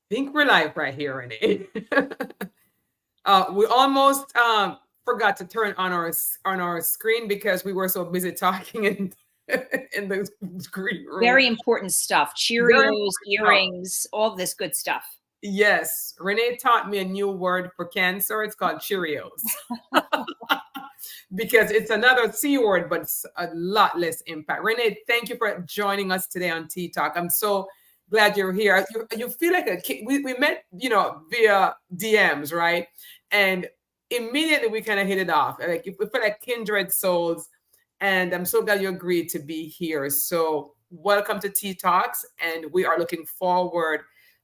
think we're live right here, Renee. We almost forgot to turn on our screen because we were so busy talking in in the green room. Very important stuff. Cheerios, earrings, all this good stuff. Yes, Renee taught me a new word for cancer. It's called Cheerios. Because it's another C word, but it's a lot less impact. Renee, thank you for joining us today on Tea Talk. I'm so glad you're here. You feel like a kid. We met, via DMs, right? And immediately we kind of hit it off. Like we feel like kindred souls. And I'm so glad you agreed to be here. So welcome to Tea Talks. And we are looking forward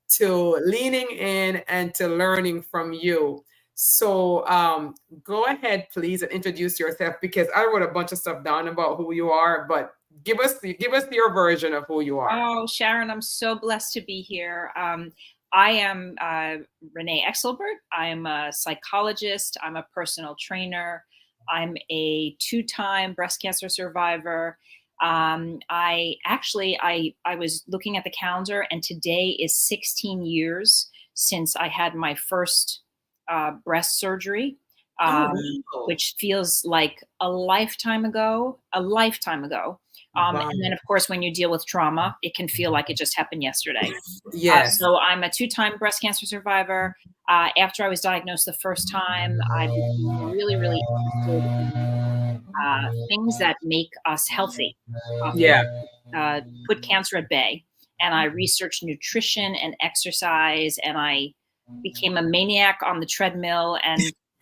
to leaning in and to learning from you. So go ahead, please, and introduce yourself, because I wrote a bunch of stuff down about who you are, but give us your version of who you are. Oh, Sharon, I'm so blessed to be here. I am Renee Exelbert. I am a psychologist. I'm a personal trainer. I'm a 2-time breast cancer survivor. I was looking at the calendar, and today is 16 years since I had my first breast surgery, which feels like a lifetime ago. Wow. And then, of course, when you deal with trauma, it can feel like it just happened yesterday. Yes. So I'm a 2-time breast cancer survivor. After I was diagnosed the first time, I became really, really interested in things that make us healthy, Yeah. put cancer at bay. And I researched nutrition and exercise, and I became a maniac on the treadmill. And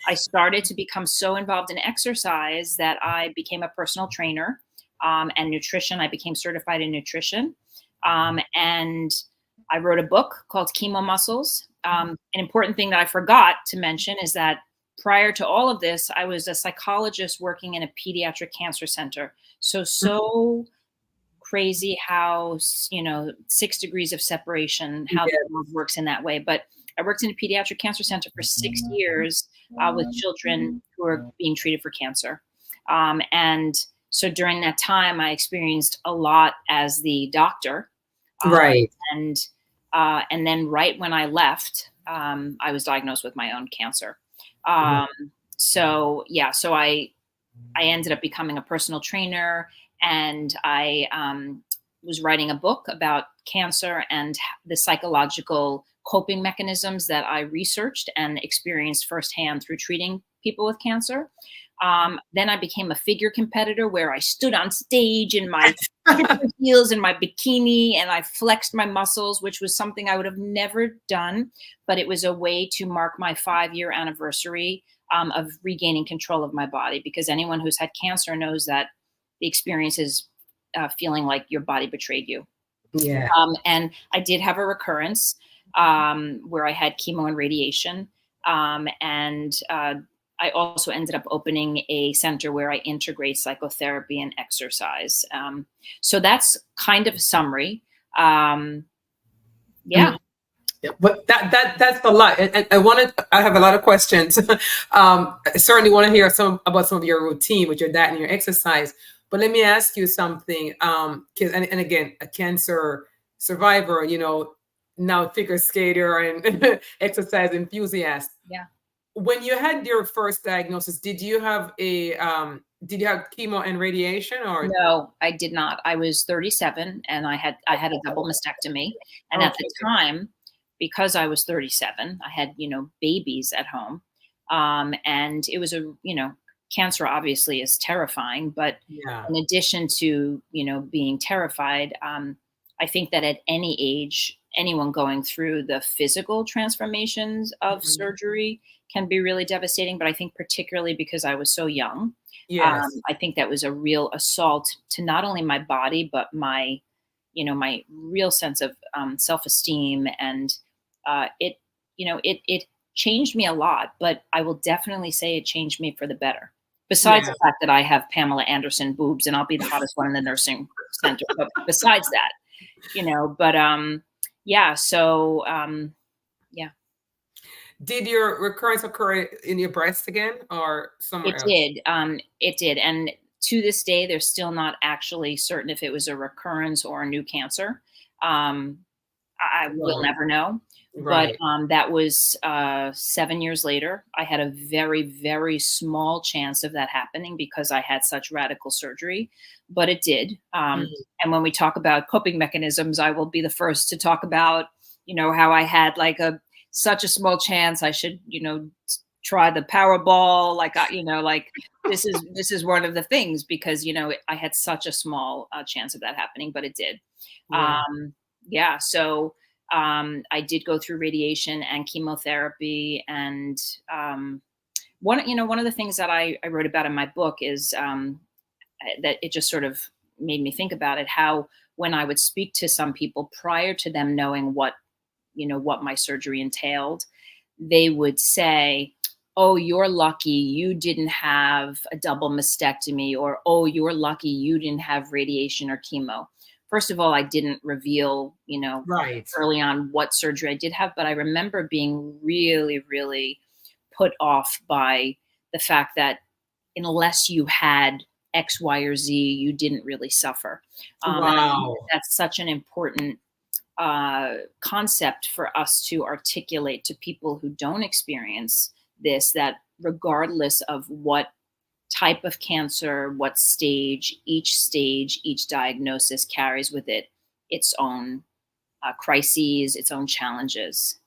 I started to become so involved in exercise that I became a personal trainer, and nutrition. I became certified in nutrition. And I wrote a book called Chemo Muscles. An important thing that I forgot to mention is that prior to all of this, I was a psychologist working in a pediatric cancer center. So crazy how, 6 degrees of separation, how the world works in that way. But I worked in a pediatric cancer center for 6 years with children who are being treated for cancer. And so during that time, I experienced a lot as the doctor. Right. And then right when I left, I was diagnosed with my own cancer. So I ended up becoming a personal trainer, and I was writing a book about cancer and the psychological coping mechanisms that I researched and experienced firsthand through treating people with cancer. Then I became a figure competitor, where I stood on stage in my heels and my bikini, and I flexed my muscles, which was something I would have never done, but it was a way to mark my 5-year anniversary of regaining control of my body, because anyone who's had cancer knows that the experience is feeling like your body betrayed you. Yeah. And I did have a recurrence where I had chemo and radiation. And I also ended up opening a center where I integrate psychotherapy and exercise. So that's kind of a summary. Yeah. But that's a lot. And I have a lot of questions. I certainly want to hear about some of your routine with your diet and your exercise. But let me ask you something. And again, a cancer survivor, now figure skater and exercise enthusiast. Yeah. When you had your first diagnosis, did you have chemo and radiation, or? No, I did not. I was 37, and I had a double mastectomy. And at the time, because I was 37, I had, babies at home. And it was cancer obviously is terrifying, but in addition to, being terrified, I think that at any age, anyone going through the physical transformations of surgery can be really devastating. But I think particularly because I was so young, I think that was a real assault to not only my body, but my real sense of self-esteem. And it changed me a lot, but I will definitely say it changed me for the better. Besides the fact that I have Pamela Anderson boobs and I'll be the hottest one in the nursing center. But besides that, Did your recurrence occur in your breast again, or somewhere else? It did. And to this day, they're still not actually certain if it was a recurrence or a new cancer. I will never know. Right. But that was 7 years later. I had a very, very small chance of that happening because I had such radical surgery, but it did. And when we talk about coping mechanisms, I will be the first to talk about, how I had like such a small chance. I should, try the Powerball. Like, like this is one of the things because, I had such a small chance of that happening, but it did. Yeah. So I did go through radiation and chemotherapy, and one of the things that I wrote about in my book is that it just sort of made me think about it. How when I would speak to some people prior to them knowing what my surgery entailed, they would say, "Oh, you're lucky you didn't have a double mastectomy," or "Oh, you're lucky you didn't have radiation or chemo." First of all, I didn't reveal, Right. early on what surgery I did have, but I remember being really, really put off by the fact that unless you had X, Y, or Z, you didn't really suffer. And I think Wow. that's such an important concept for us to articulate to people who don't experience this, that regardless of what type of cancer, what stage, each diagnosis carries with it its own crises, its own challenges.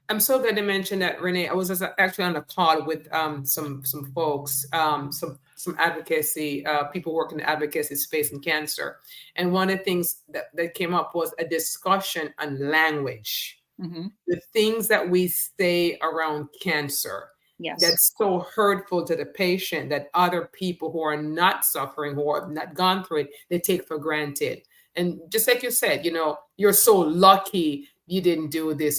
I'm so glad you mentioned that, Renee. I was actually on a call with some folks, some advocacy people working in the advocacy space in cancer, and one of the things that came up was a discussion on language, the things that we say around cancer. Yes. That's so hurtful to the patient that other people who are not suffering, who have not gone through it, they take for granted. And just like you said, you're so lucky you didn't do this.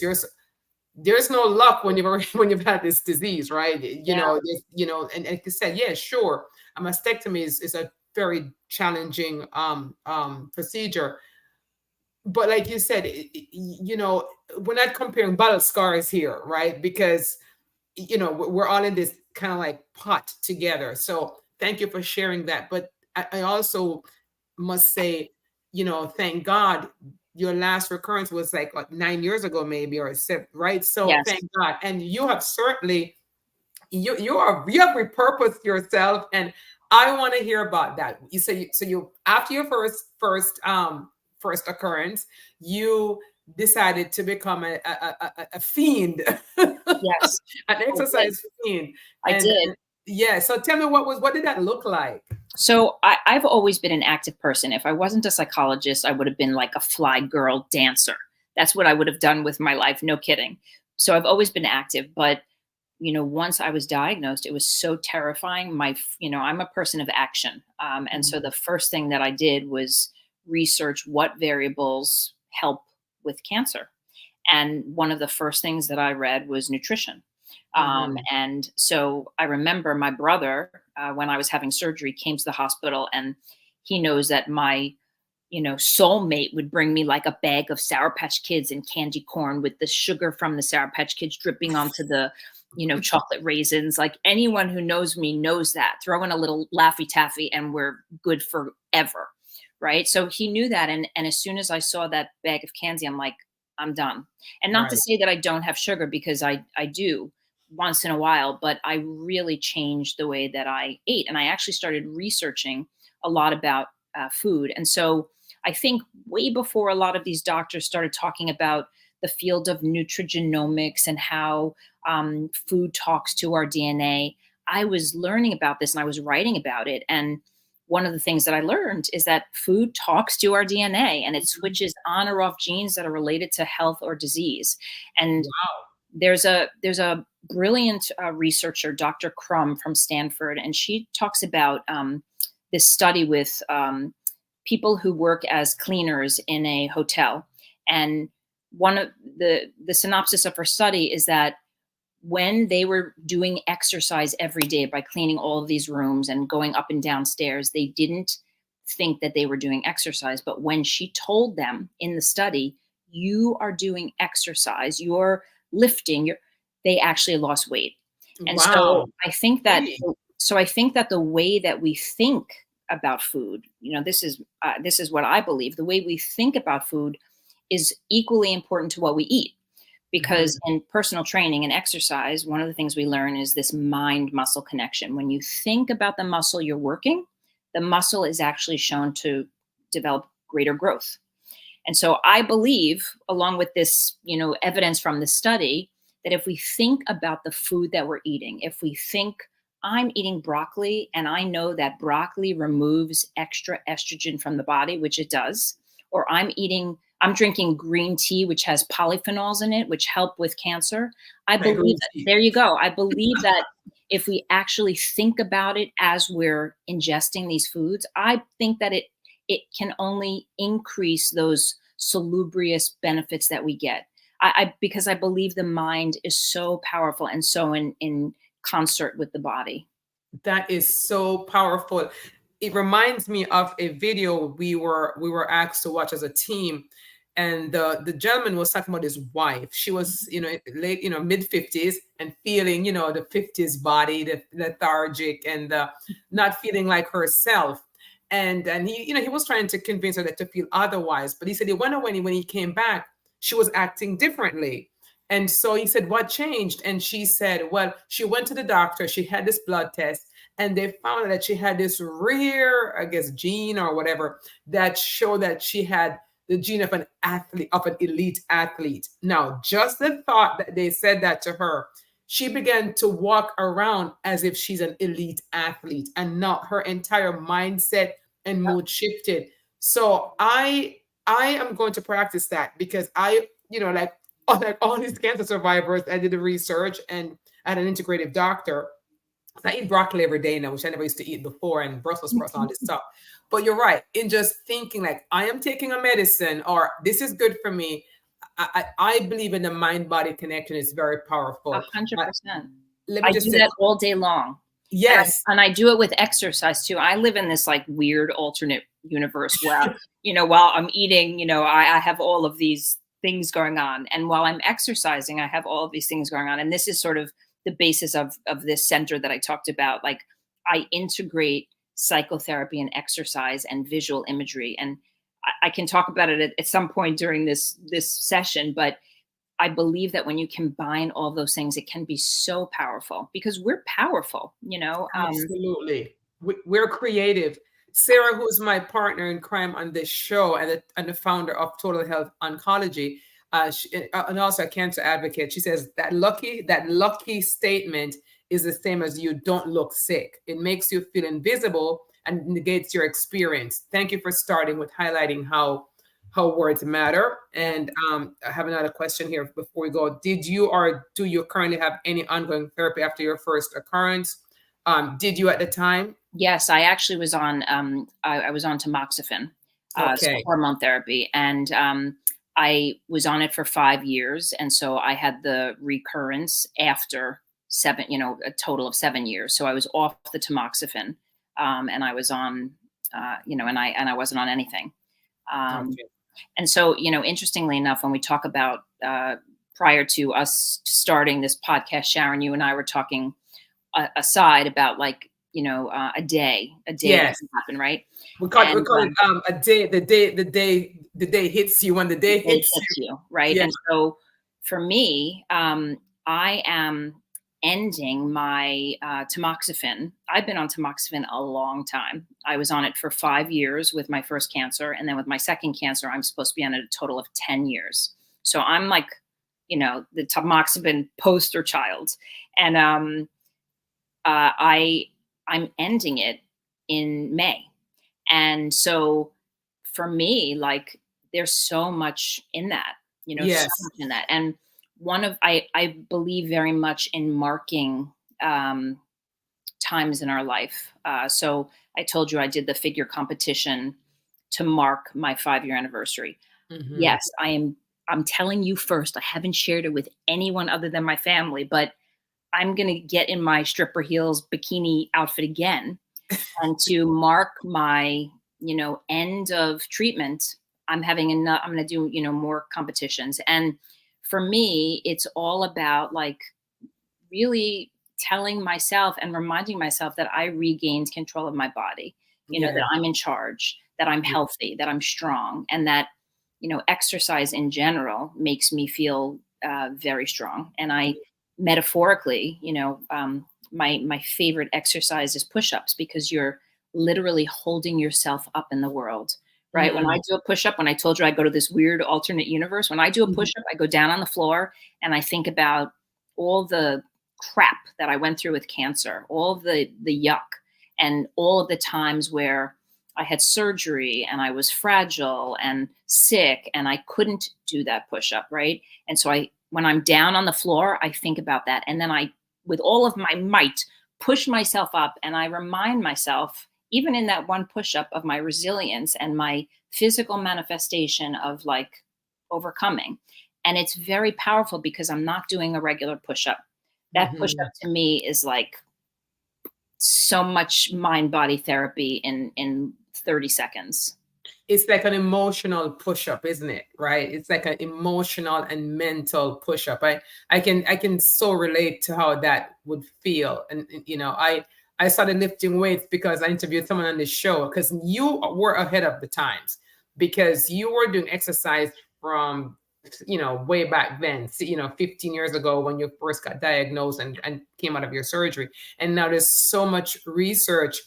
There's no luck when you've had this disease, right? And like you said, yeah, sure, a mastectomy is a very challenging procedure. But like you said, we're not comparing battle scars here, right? Because we're all in this kind of like pot together. So thank you for sharing that. But I also must say, thank God your last recurrence was like 9 years ago, maybe, or 7, right? So Yes. thank God. And you have certainly, you have repurposed yourself. And I want to hear about that. You say, so you, after your first occurrence, you decided to become a fiend. Yes. An exercise fiend. I did. Yeah. So tell me, what did that look like? So I've always been an active person. If I wasn't a psychologist, I would have been like a fly girl dancer. That's what I would have done with my life. No kidding. So I've always been active, but once I was diagnosed, it was so terrifying. I'm a person of action. And so the first thing that I did was research what variables help with cancer. And one of the first things that I read was nutrition. And so I remember my brother, when I was having surgery, came to the hospital, and he knows that my, soulmate would bring me like a bag of Sour Patch Kids and candy corn with the sugar from the Sour Patch Kids dripping onto the, chocolate raisins. Like anyone who knows me knows that. Throw in a little Laffy Taffy and we're good forever. Right. So he knew that. And as soon as I saw that bag of candy, I'm like, I'm done. And not to say that I don't have sugar, because I do once in a while, but I really changed the way that I ate. And I actually started researching a lot about food. And so I think way before a lot of these doctors started talking about the field of nutrigenomics and how food talks to our DNA, I was learning about this and I was writing about it. And one of the things that I learned is that food talks to our DNA and it switches on or off genes that are related to health or disease. And there's a brilliant researcher, Dr. Crum from Stanford, and she talks about this study with people who work as cleaners in a hotel. And one of the synopsis of her study is that when they were doing exercise every day by cleaning all of these rooms and going up and down stairs, they didn't think that they were doing exercise. But when she told them in the study, you are doing exercise, you're lifting, they actually lost weight. And so I think that the way that we think about food, this is what I believe, the way we think about food is equally important to what we eat. Because in personal training and exercise, one of the things we learn is this mind-muscle connection. When you think about the muscle you're working, the muscle is actually shown to develop greater growth. And so I believe, along with this, evidence from the study, that if we think about the food that we're eating, if we think I'm eating broccoli and I know that broccoli removes extra estrogen from the body, which it does, or I'm drinking green tea, which has polyphenols in it, which help with cancer. I believe that, there you go. I believe that if we actually think about it as we're ingesting these foods, I think that it can only increase those salubrious benefits that we get. Because I believe the mind is so powerful and so in concert with the body. That is so powerful. It reminds me of a video we were asked to watch as a team, and the gentleman was talking about his wife. She was, late, mid 50s and feeling, the 50s body, the lethargic and not feeling like herself. And he, he was trying to convince her that to feel otherwise. But he said he went away, when he came back, she was acting differently. And so he said, what changed? And she said, well, she went to the doctor. She had this blood test, and they found that she had this rare, I guess, gene or whatever that showed that she had the gene of an athlete, of an elite athlete. Now, just the thought that they said that to her, she began to walk around as if she's an elite athlete, and not her entire mindset and mood shifted. So I am going to practice that, because I, like all these cancer survivors, I did the research and I had an integrative doctor. I eat broccoli every day now, which I never used to eat before, and Brussels sprouts and all this stuff. But you're right. In just thinking like I am taking a medicine or this is good for me, I believe in the mind-body connection is very powerful. 100%. I do that all day long. Yes. And I do it with exercise too. I live in this like weird alternate universe where, while I'm eating, I have all of these things going on. And while I'm exercising, I have all of these things going on. And this is sort of the basis of this center that I talked about. Like, I integrate psychotherapy and exercise and visual imagery. And I can talk about it at some point during this session, but I believe that when you combine all those things, it can be so powerful, because we're powerful, Absolutely. We're creative. Sarah, who's my partner in crime on this show and the founder of Total Health Oncology, and also a cancer advocate, she says that lucky statement is the same as you don't look sick. It makes you feel invisible and negates your experience. Thank you for starting with highlighting how words matter. And I have another question here before we go. Did you or do you currently have any ongoing therapy after your first occurrence? Did you at the time? Yes, I actually was on, I was on tamoxifen, so hormone therapy. And I was on it for 5 years. And so I had the recurrence after a total of 7 years. So I was off the tamoxifen, and I was on, and I wasn't on anything. And so, interestingly enough, when we talk about prior to us starting this podcast, Sharon, you and I were talking aside about like, a day yes. doesn't happen, right? We call it a day. The day hits you when the day hits you, right? Yeah. And so for me, I am ending my tamoxifen. I've been on tamoxifen a long time. I was on it for 5 years with my first cancer. And then with my second cancer, I'm supposed to be on it a total of 10 years. So I'm like, the tamoxifen poster child. And I'm ending it in May. And so for me, like, there's so much in that, yes. so much in that. And I believe very much in marking times in our life. So I told you I did the figure competition to mark my 5-year anniversary. Mm-hmm. Yes, I'm telling you first, I haven't shared it with anyone other than my family, but I'm going to get in my stripper heels bikini outfit again. And to mark my, end of treatment, I'm going to do, more competitions. And for me, it's all about like really telling myself and reminding myself that I regained control of my body, that I'm in charge, that I'm healthy, that I'm strong, and that exercise in general makes me feel very strong. And I metaphorically, my favorite exercise is push-ups, because you're literally holding yourself up in the world, right? When I do a push-up, when I told you I go to this weird alternate universe, when I do a push-up, I go down on the floor and I think about all the crap that I went through with cancer, all the yuck, and all of the times where I had surgery and I was fragile and sick and I couldn't do that push-up, right? And so when I'm down on the floor, I think about that. And then I, with all of my might, push myself up, and I remind myself, even in that one push-up, of my resilience and my physical manifestation of like overcoming. And it's very powerful because I'm not doing a regular push-up. That push-up to me is like so much mind-body therapy in 30 seconds. It's like an emotional push-up, isn't it? Right? It's like an emotional and mental push-up. I can so relate to how that would feel. And I started lifting weights because I interviewed someone on this show, because you were ahead of the times, because you were doing exercise from way back then, 15 years ago, when you first got diagnosed and came out of your surgery. And now there's so much research,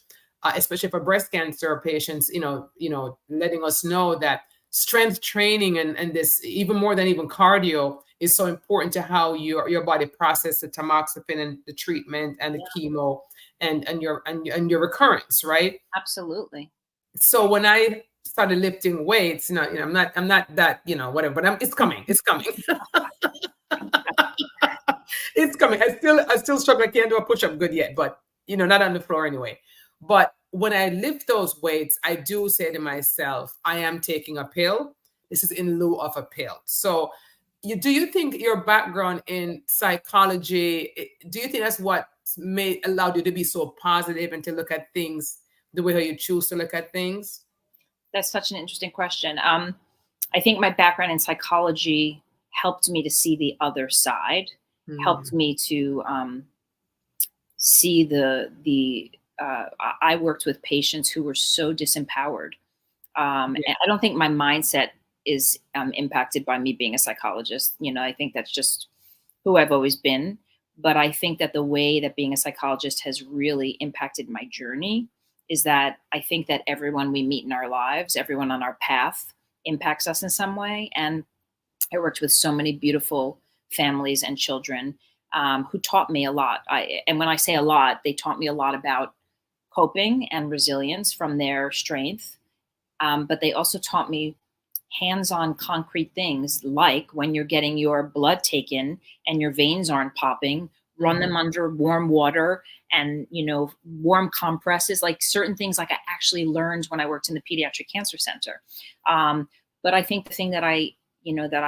especially for breast cancer patients, letting us know that strength training and this, even more than even cardio, is so important to how your body processes the tamoxifen and the treatment and the chemo and your recurrence, right? Absolutely. So when I started lifting weights, I'm not that, whatever, but it's coming. It's coming. It's coming. I still struggle. I can't do a push-up good yet, but not on the floor anyway. But when I lift those weights, I do say to myself, I am taking a pill. This is in lieu of a pill. So do you think your background in psychology, do you think that's what allowed you to be so positive and to look at things the way how you choose to look at things? That's such an interesting question. I think my background in psychology helped me to see the other side, helped me to see I worked with patients who were so disempowered. And I don't think my mindset is impacted by me being a psychologist. I think that's just who I've always been. But I think that the way that being a psychologist has really impacted my journey is that I think that everyone we meet in our lives, everyone on our path, impacts us in some way. And I worked with so many beautiful families and children who taught me a lot. And when I say a lot, they taught me a lot about coping and resilience from their strength. But they also taught me hands-on concrete things, like when you're getting your blood taken and your veins aren't popping, run them under warm water and, warm compresses, like certain things like I actually learned when I worked in the pediatric cancer center. But I think the thing that I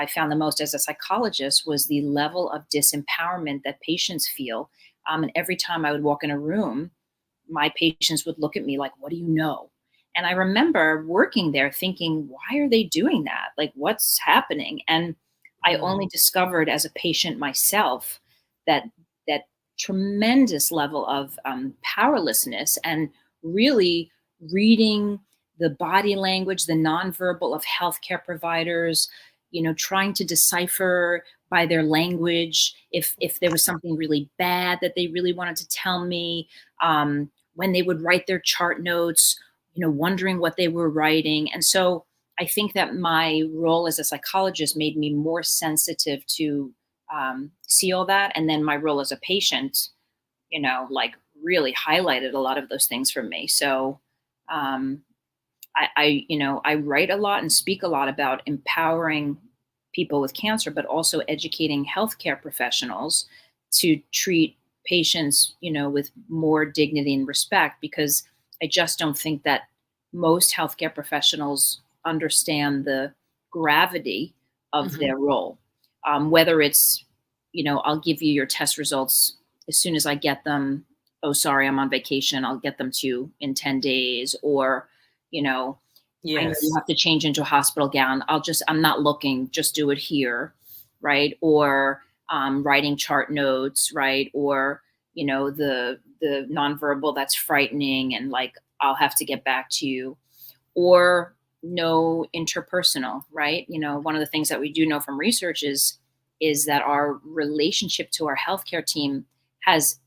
found the most as a psychologist was the level of disempowerment that patients feel. And every time I would walk in a room, my patients would look at me like, what do you know? And I remember working there thinking, why are they doing that? Like, what's happening? And I only discovered as a patient myself that tremendous level of powerlessness, and really reading the body language, the nonverbal of healthcare providers, trying to decipher by their language if there was something really bad that they really wanted to tell me, when they would write their chart notes, wondering what they were writing. And so I think that my role as a psychologist made me more sensitive to see all that. And then my role as a patient, really highlighted a lot of those things for me. So I write a lot and speak a lot about empowering people with cancer, but also educating healthcare professionals to treat patients, with more dignity and respect, because I just don't think that most healthcare professionals understand the gravity of their role. Whether it's, I'll give you your test results as soon as I get them. Oh, sorry, I'm on vacation. I'll get them to you in 10 days. Or, I know you have to change into a hospital gown. I'm not looking, just do it here. Right. Or writing chart notes. Right. Or, the nonverbal that's frightening and like, I'll have to get back to you. Or no interpersonal, right? One of the things that we do know from research is that our relationship to our healthcare team has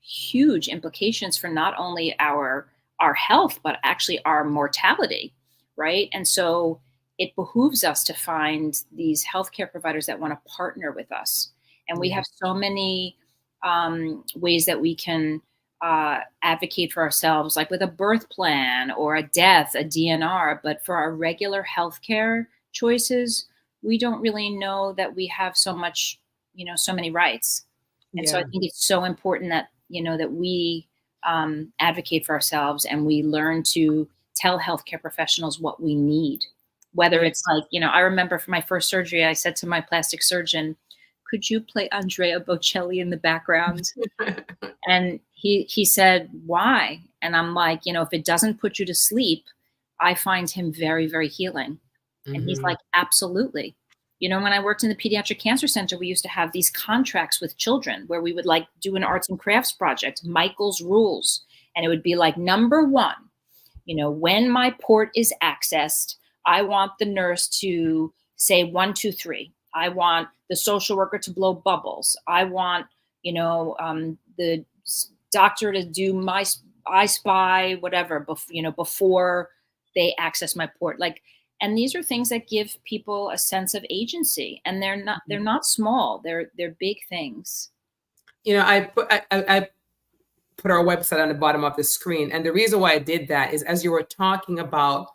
huge implications for not only our health, but actually our mortality, right? And so it behooves us to find these healthcare providers that want to partner with us. And we have so many ways that we can advocate for ourselves, like with a birth plan or a death, a DNR. But for our regular healthcare choices, we don't really know that we have so much, so many rights. And so I think it's so important that, that we advocate for ourselves and we learn to tell healthcare professionals what we need. Whether it's like, I remember for my first surgery, I said to my plastic surgeon, could you play Andrea Bocelli in the background? And he said, why? And I'm like, if it doesn't put you to sleep, I find him very, very healing. And he's like, absolutely. When I worked in the pediatric cancer center, we used to have these contracts with children where we would like do an arts and crafts project, Michael's Rules. And it would be like, number one, when my port is accessed, I want the nurse to say 1, 2, 3. I want the social worker to blow bubbles. I want, the doctor to do my I Spy, whatever, before they access my port. And these are things that give people a sense of agency, and they're not small. They're big things. I put our website on the bottom of the screen, and the reason why I did that is as you were talking about,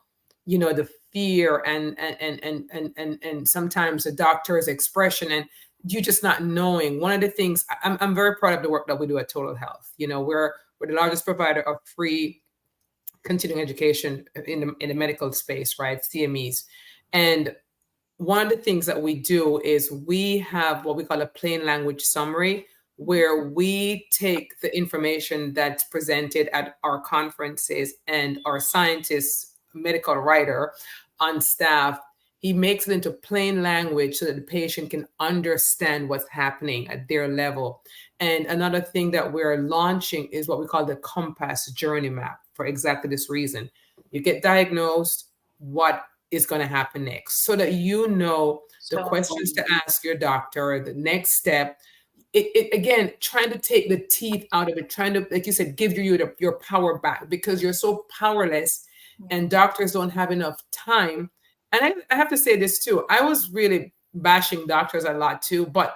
the fear and sometimes the doctor's expression and you just not knowing. One of the things I'm very proud of the work that we do at Total Health. We're the largest provider of free continuing education in the medical space, right? CMEs. And one of the things that we do is we have what we call a plain language summary, where we take the information that's presented at our conferences and our scientists, medical writer on staff, he makes it into plain language so that the patient can understand what's happening at their level. And another thing that we're launching is what we call the Compass Journey Map for exactly this reason. You get diagnosed, what is going to happen next, so that the questions to ask your doctor, the next step. It again, trying to take the teeth out of it, trying to, like you said, give you your power back, because you're so powerless and doctors don't have enough time. And I have to say this too. I was really bashing doctors a lot too, but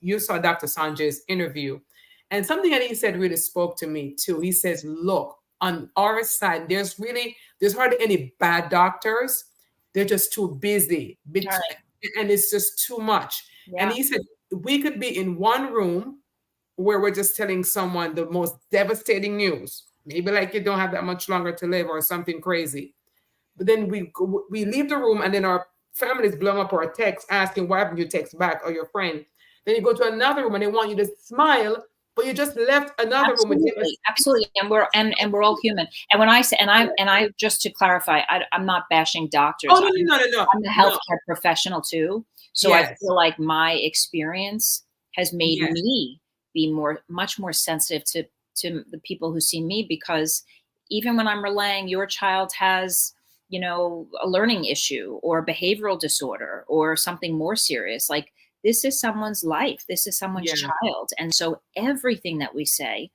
you saw Dr. Sanjay's interview, and something that he said really spoke to me too. He says, look, on our side, there's hardly any bad doctors. They're just too busy, and it's just too much. Yeah. And he said, we could be in one room where we're just telling someone the most devastating news, maybe like you don't have that much longer to live or something crazy. But then we leave the room, and then our families blow up our text asking, why haven't you text back, or your friend? Then you go to another room and they want you to smile, but you just left another room. Absolutely, and we're all human. And when I say, and I just to clarify, I'm not bashing doctors. Oh no. I'm a healthcare professional too, so yes. I feel like my experience has made me be much more sensitive to the people who see me, because even when I'm relaying your child has, a learning issue or a behavioral disorder or something more serious, like this is someone's life, this is someone's child. And so everything that we say,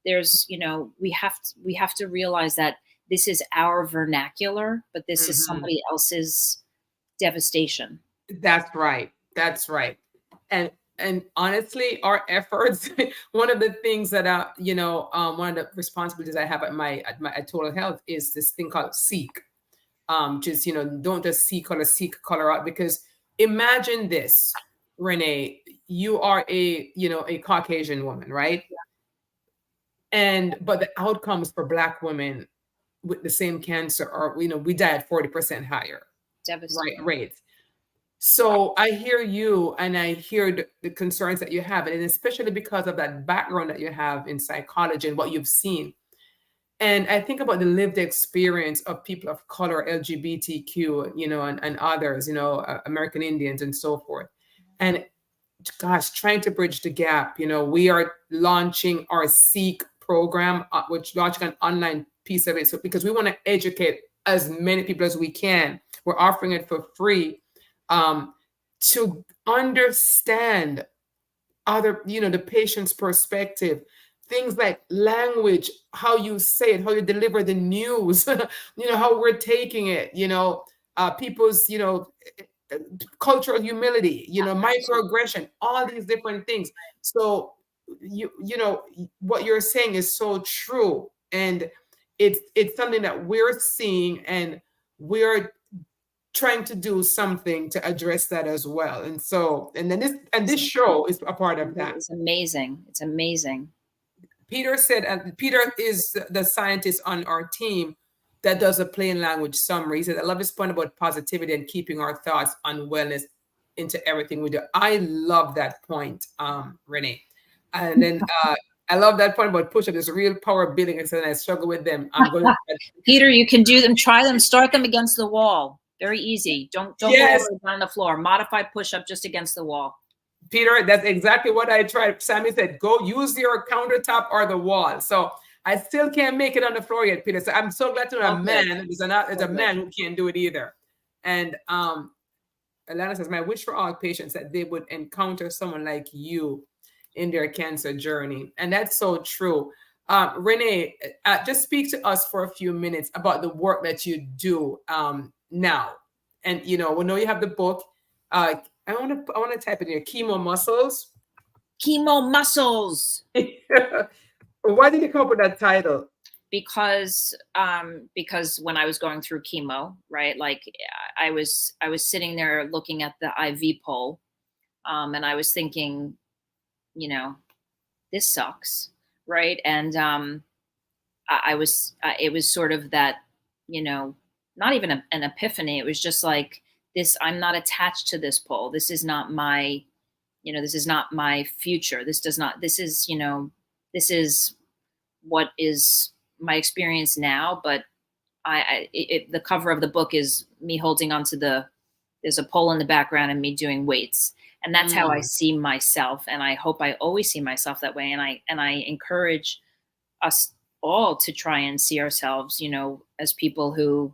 there's, we have to realize that this is our vernacular, but this is somebody else's devastation. That's right. And honestly, our efforts, one of the things that one of the responsibilities I have at Total Health is this thing called SEEK. Just, don't just seek color out, because imagine this, Renee, you are a Caucasian woman, right? Yeah. But the outcomes for Black women with the same cancer are, we die at 40% higher rates. So I hear you, and I hear the concerns that you have, and especially because of that background that you have in psychology and what you've seen. And I think about the lived experience of people of color, LGBTQ, and others, American Indians and so forth. And gosh, trying to bridge the gap. We are launching our SEEK program, which launching an online piece of it. So because we want to educate as many people as we can. We're offering it for free, to understand other, the patient's perspective, things like language, how you say it, how you deliver the news, how we're taking it, people's, cultural humility, microaggression, all these different things. So what you're saying is so true. And it's something that we're seeing, and we're trying to do something to address that as well. And so, and then this show is a part of that. It's amazing. It's amazing. Peter said, and Peter is the scientist on our team that does a plain language summary. He said, I love his point about positivity and keeping our thoughts on wellness into everything we do. I love that point, Renee. And then I love that point about push-up. There's real power building. And I struggle with them. I'm going Peter, you can do them. Try them. Start them against the wall. Very easy. Don't go on the floor. Modified push-up just against the wall. Peter, that's exactly what I tried. Sammy said, go use your countertop or the wall. So I still can't make it on the floor yet, Peter. So I'm so glad to know a man. There's a man who can't do it either. And Alana says, my wish for all patients that they would encounter someone like you in their cancer journey. And that's so true. Renee, just speak to us for a few minutes about the work that you do now. And, we know you have the book. I want to type in here, Chemo Muscles. Chemo Muscles. Why did you come up with that title? Because when I was going through chemo, right, like I was sitting there looking at the IV pole, and I was thinking, this sucks, right? And it was sort of that, not even an epiphany. It was just like this. I'm not attached to this pole. This is not my, this is not my future. This is what is my experience now. But the cover of the book is me holding onto there's a pole in the background and me doing weights. And that's how I see myself. And I hope I always see myself that way. And I encourage us all to try and see ourselves, as people who,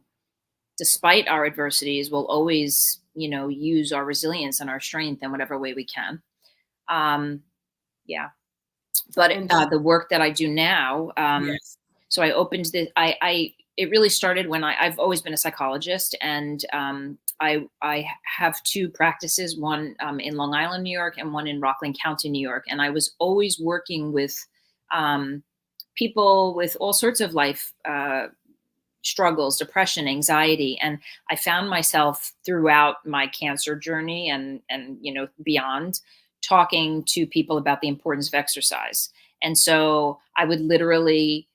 despite our adversities, will always, use our resilience and our strength in whatever way we can. But the work that I do now, so I opened it really started when I've always been a psychologist, and I have two practices, one in Long Island, New York, and one in Rockland County, New York. And I was always working with people with all sorts of life struggles, depression, anxiety. And I found myself throughout my cancer journey and beyond, talking to people about the importance of exercise. And so I would literally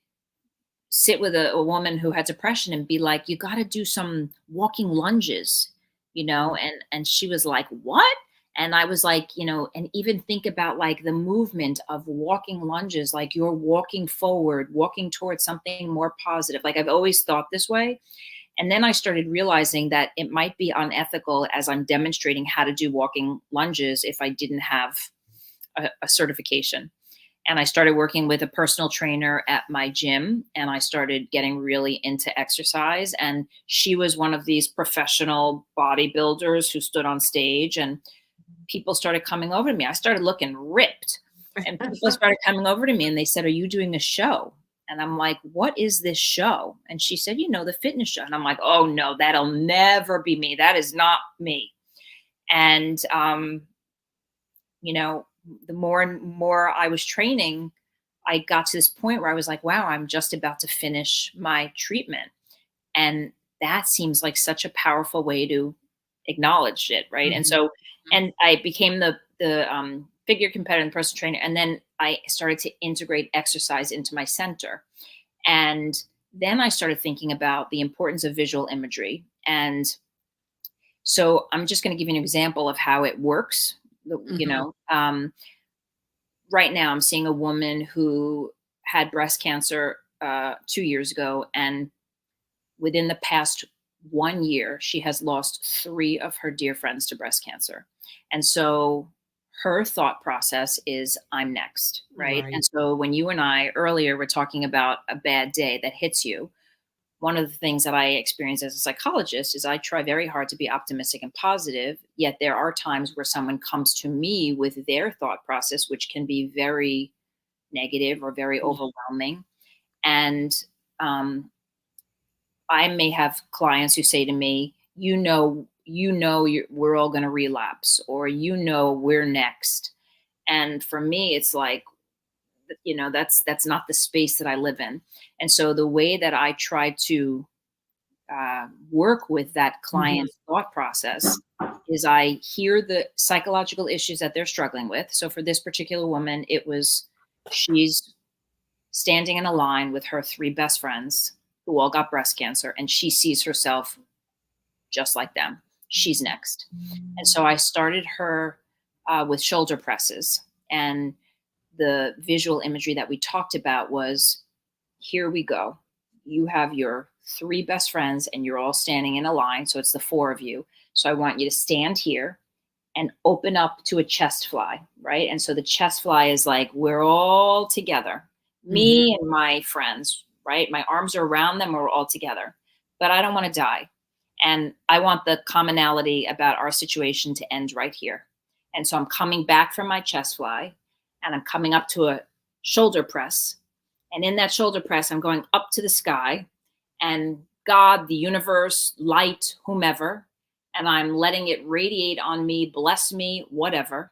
sit with a woman who had depression and be like, you got to do some walking lunges, and she was like, what? And I was like, and even think about like the movement of walking lunges, like you're walking forward, walking towards something more positive. Like I've always thought this way. And then I started realizing that it might be unethical as I'm demonstrating how to do walking lunges if I didn't have a certification. And I started working with a personal trainer at my gym, and I started getting really into exercise. And she was one of these professional bodybuilders who stood on stage, and people started coming over to me. I started looking ripped, and people started coming over to me and they said, are you doing a show? And I'm like, what is this show? And she said, the fitness show. And I'm like, oh no, that'll never be me. That is not me. And, the more and more I was training, I got to this point where I was like, wow, I'm just about to finish my treatment. And that seems like such a powerful way to acknowledge it. Right. Mm-hmm. And so, and I became the figure competitor and personal trainer. And then I started to integrate exercise into my center. And then I started thinking about the importance of visual imagery. And so I'm just going to give you an example of how it works. Right now I'm seeing a woman who had breast cancer 2 years ago. And within the past 1 year, she has lost 3 of her dear friends to breast cancer. And so her thought process is, I'm next, right? And so when you and I earlier were talking about a bad day that hits you, one of the things that I experience as a psychologist is I try very hard to be optimistic and positive, yet there are times where someone comes to me with their thought process, which can be very negative or very overwhelming. And I may have clients who say to me, we're all going to relapse, or we're next. And for me, it's like, that's not the space that I live in. And so the way that I try to work with that client's thought process is I hear the psychological issues that they're struggling with. So for this particular woman, she's standing in a line with her 3 best friends who all got breast cancer, and she sees herself just like them. She's next. And so I started her with shoulder presses, and the visual imagery that we talked about was, here we go. You have your 3 best friends and you're all standing in a line. So it's the 4 of you. So I want you to stand here and open up to a chest fly, right? And so the chest fly is like, we're all together, me and my friends, right? My arms are around them, we're all together, but I don't want to die. And I want the commonality about our situation to end right here. And so I'm coming back from my chest fly and I'm coming up to a shoulder press. And in that shoulder press, I'm going up to the sky and God, the universe, light, whomever, and I'm letting it radiate on me, bless me, whatever.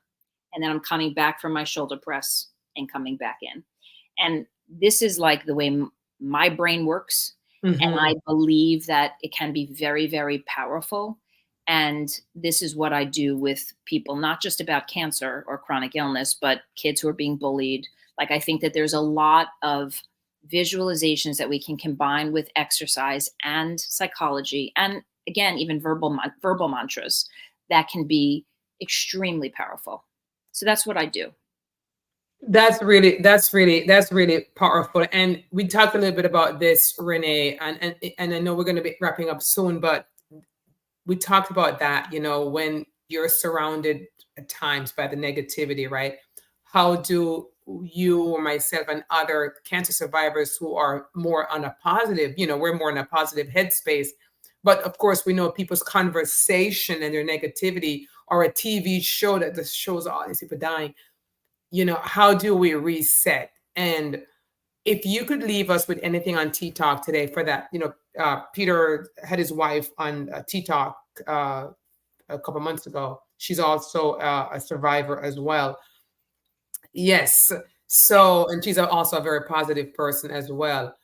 And then I'm coming back from my shoulder press and coming back in. And this is like the way my brain works. And I believe that it can be very, very powerful. And this is what I do with people, not just about cancer or chronic illness, but kids who are being bullied. Like, I think that there's a lot of visualizations that we can combine with exercise and psychology, and again, even verbal mantras that can be extremely powerful. So that's what I do. That's really powerful. And we talked a little bit about this, Renee, and I know we're going to be wrapping up soon, but we talked about that, when you're surrounded at times by the negativity, right? How do you or myself and other cancer survivors who are more on a positive, we're more in a positive headspace. But of course, we know people's conversation and their negativity, or a TV show that just shows all these people dying. How do we reset? And if you could leave us with anything on Tea Talk today for that, Peter had his wife on Tea Talk a couple months ago. She's also a survivor as well. Yes. So, and she's also a very positive person as well.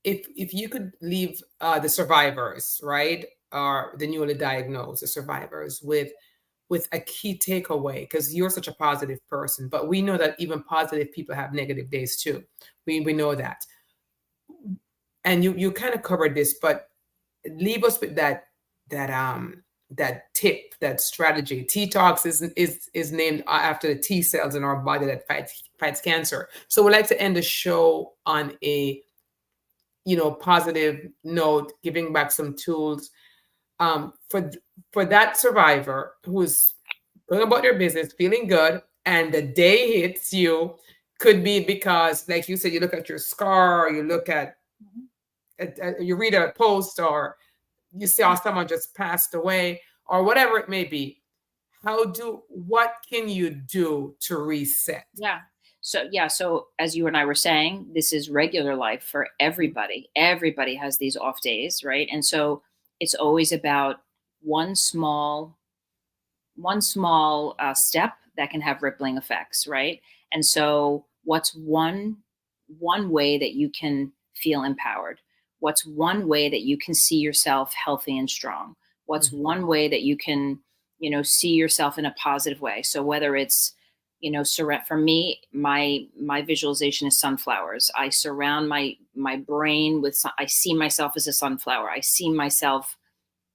If you could leave the survivors, right, or the newly diagnosed, the survivors with a key takeaway, because you're such a positive person, but we know that even positive people have negative days too. We know that. And you kind of covered this, but leave us with that tip, that strategy. T-Tox is named after the T cells in our body that fights cancer. So we'd like to end the show on a positive note, giving back some tools for that survivor who's going about their business, feeling good, and the day hits you. Could be because, like you said, you look at your scar, or you look at you read a post, or you saw someone just passed away, or whatever it may be. What can you do to reset? So as you and I were saying, this is regular life for everybody. Everybody has these off days, right? And so it's always about one small step that can have rippling effects, right? And so what's one way that you can feel empowered? What's one way that you can see yourself healthy and strong? What's one way that you can, see yourself in a positive way? So whether it's, for me, my visualization is sunflowers. I surround my brain with, I see myself as a sunflower. I see myself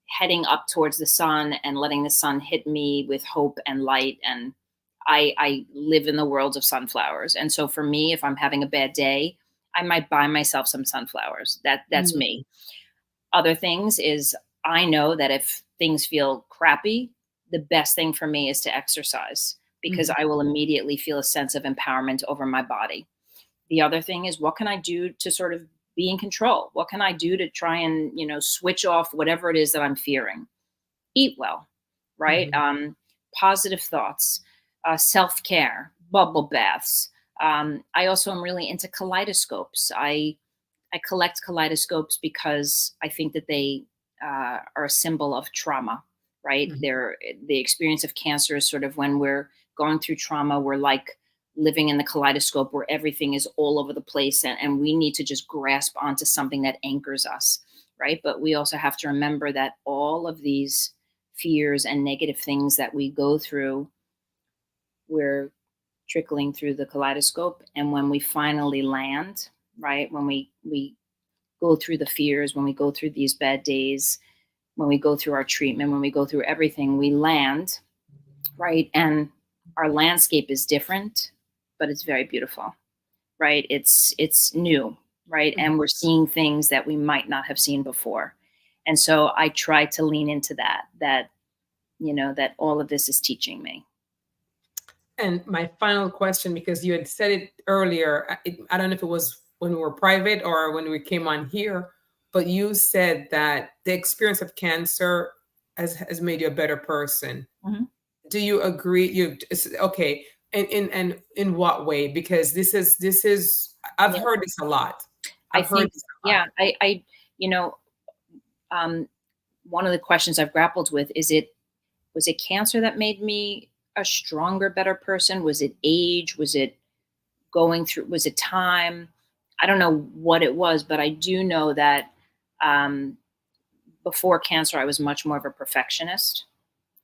heading up towards the sun and letting the sun hit me with hope and light. And I live in the world of sunflowers. And so for me, if I'm having a bad day, I might buy myself some sunflowers. That's me. Other things is, I know that if things feel crappy, the best thing for me is to exercise, because I will immediately feel a sense of empowerment over my body. The other thing is, what can I do to sort of be in control. What can I do to try and, switch off whatever it is that I'm fearing? Eat well, right? Positive thoughts, self-care, bubble baths. I also am really into kaleidoscopes. I collect kaleidoscopes because I think that they are a symbol of trauma, right? The experience of cancer is sort of when we're going through trauma, we're like living in the kaleidoscope where everything is all over the place, and we need to just grasp onto something that anchors us, right? But we also have to remember that all of these fears and negative things that we go through, we're trickling through the kaleidoscope. And when we finally land, right, when we go through the fears, when we go through these bad days, when we go through our treatment, when we go through everything, we land, right? And our landscape is different, but it's very beautiful, right? It's new, right? And we're seeing things that we might not have seen before. And so I try to lean into that all of this is teaching me. And my final question, because you had said it earlier, I don't know if it was when we were private or when we came on here, but you said that the experience of cancer has made you a better person. Do you agree? Okay. And in what way? Because this is I've heard this a lot. One of the questions I've grappled with was it cancer that made me a stronger, better person? Was it age? Was it time? I don't know what it was, but I do know that before cancer, I was much more of a perfectionist.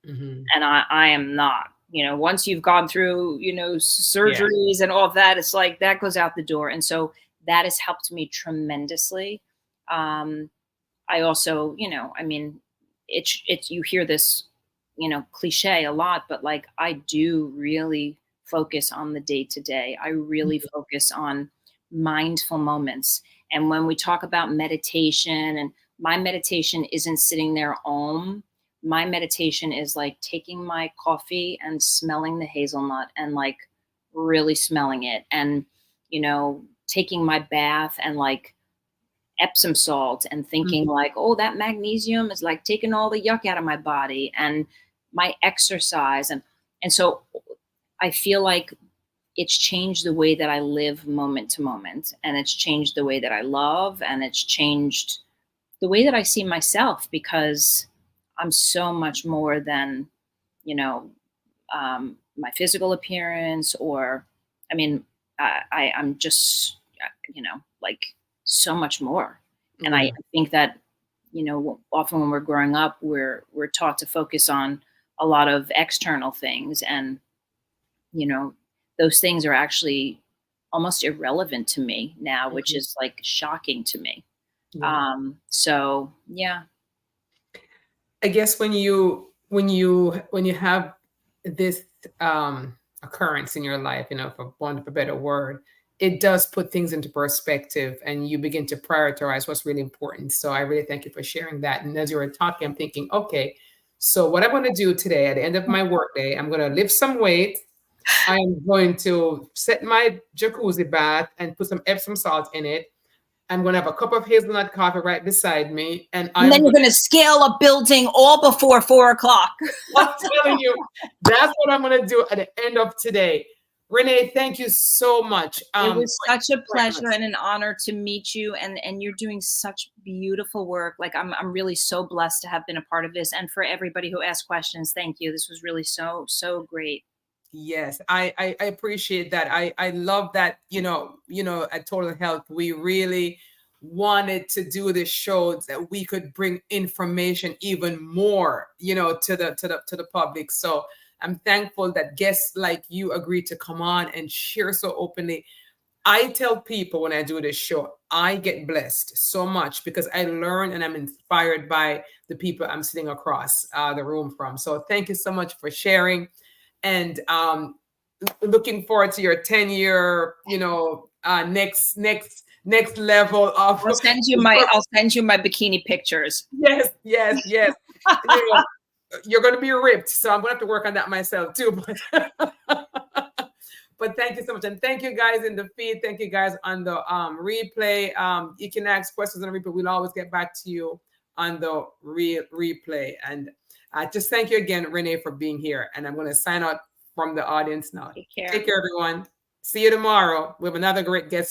And I am not. Once you've gone through, surgeries and all of that, it's like that goes out the door. And so that has helped me tremendously. I also, it's you hear this, cliche a lot, but like I do really focus on the day to day. I really focus on mindful moments. And when we talk about meditation, and my meditation isn't sitting there my meditation is like taking my coffee and smelling the hazelnut and like really smelling it, and taking my bath and like Epsom salt and thinking like, oh, that magnesium is like taking all the yuck out of my body, and my exercise. And so I feel like it's changed the way that I live moment to moment, and it's changed the way that I love, and it's changed the way that I see myself, because I'm so much more than, my physical appearance, or, I'm just, like so much more. And I think that, often when we're growing up, we're taught to focus on a lot of external things, and, those things are actually almost irrelevant to me now, which is like shocking to me. So, yeah. I guess when you have this occurrence in your life, for want of a better word, it does put things into perspective, and you begin to prioritize what's really important. So I really thank you for sharing that. And as you were talking, I'm thinking, okay, so what I'm going to do today at the end of my workday, I'm going to lift some weight. I'm going to set my jacuzzi bath and put some Epsom salt in it. I'm going to have a cup of hazelnut coffee right beside me. And then you're going to scale a building all before 4:00. I'm telling you, that's what I'm going to do at the end of today. Renee, thank you so much. It was such a pleasure and an honor to meet you. And you're doing such beautiful work. Like I'm really so blessed to have been a part of this. And for everybody who asked questions, thank you. This was really so great. Yes, I appreciate that. I love that, at Total Health, we really wanted to do this show that we could bring information even more, to the public. So I'm thankful that guests like you agreed to come on and share so openly. I tell people when I do this show, I get blessed so much because I learn and I'm inspired by the people I'm sitting across the room from. So thank you so much for sharing. And looking forward to your 10-year, next level of. I'll send you my bikini pictures. Yes. You're going to be ripped, so I'm going to have to work on that myself too. But But thank you so much. And thank you guys in the feed. Thank you guys on the replay. You can ask questions on the replay. We'll always get back to you on the replay. And just thank you again, Renee, for being here. And I'm going to sign out from the audience now. Take care. Take care, everyone. See you tomorrow. We have another great guest.